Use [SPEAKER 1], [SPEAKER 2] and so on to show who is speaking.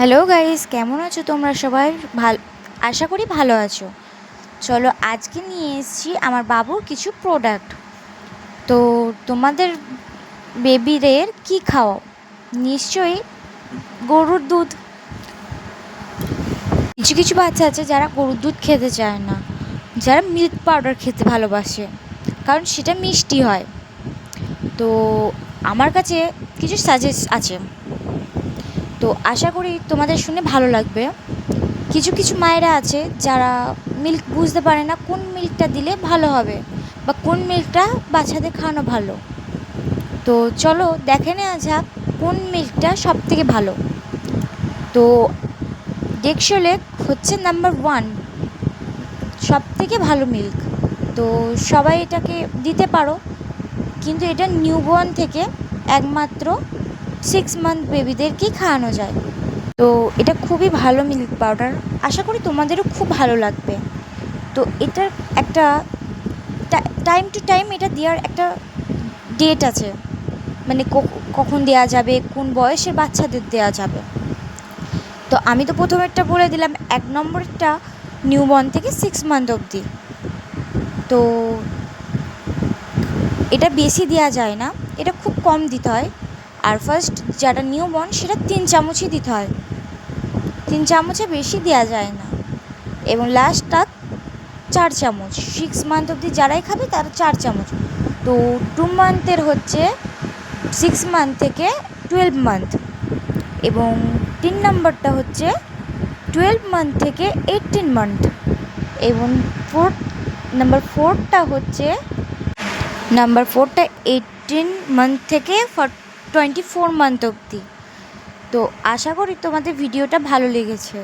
[SPEAKER 1] Hello guys, কেমন আছো তোমরা সবাই? আশা করি ভালো আছো। চলো আজকে নিয়ে এসেছি আমার বাবুর কিছু প্রোডাক্ট। তো তোমাদের বেবিদের কি খাওয়াও? নিশ্চয়ই গরুর দুধ। কিছু কিছু বাচ্চা আছে যারা গরুর দুধ খেতে চায় না, যারা মিল্ক পাউডার খেতে ভালোবাসে, কারণ সেটা মিষ্টি হয়। তো আমার কাছে কিছু সাজেস্ট আছে, তো আশা করি তোমাদের শুনে ভালো লাগবে। কিছু কিছু মায়েরা আছে যারা মিল্ক বুঝতে পারে না কোন মিল্কটা দিলে ভালো হবে বা কোন মিল্কটা বাচ্চাদের খাওয়ানো ভালো। তো চলো দেখে নেওয়া যাক কোন মিল্কটা সব থেকে ভালো। তো ডেক্সোলেক হচ্ছে নাম্বার 1 সব থেকে ভালো মিল্ক। তো সবাই এটাকে দিতে পারো, কিন্তু এটা নিউবর্ন থেকে একমাত্র 6 মান্থ বেবিদেরকেই খাওয়ানো যায়। তো এটা খুবই ভালো মিল্ক পাউডার, আশা করি তোমাদেরও খুব ভালো লাগবে। তো এটার একটা টাইম টু টাইম এটা দেওয়ার একটা ডেট আছে, মানে কখন দেওয়া যাবে, কোন বয়সের বাচ্চাদের দেওয়া যাবে। তো আমি তো প্রথমেরটা বলে দিলাম, 1 নম্বরটা নিউবর্ন থেকে 6 মান্থ অবধি। তো এটা বেশি দেওয়া যায় না, এটা খুব কম দিতে হয়। আর ফার্স্ট যেটা নিউবর্ন সেটা 3 চামচই দিতে হয়, 3 চামচে বেশি দেওয়া যায় না। এবং লাস্টটা 4 চামচ, 6 মান্থ অবধি যারাই খাবে তারা 4 চামচ। তো 2 মান্থের হচ্ছে 6 মান্থ থেকে 12 মান্থ, এবং 3 নম্বরটা হচ্ছে 12 মান্থ থেকে 18 মান্থ, এবং নাম্বার 4টা হচ্ছে 18 মান্থ থেকে 24 মান্থ অবধি। তো আশা করি তোমাদের ভিডিওটা ভালো লেগেছে।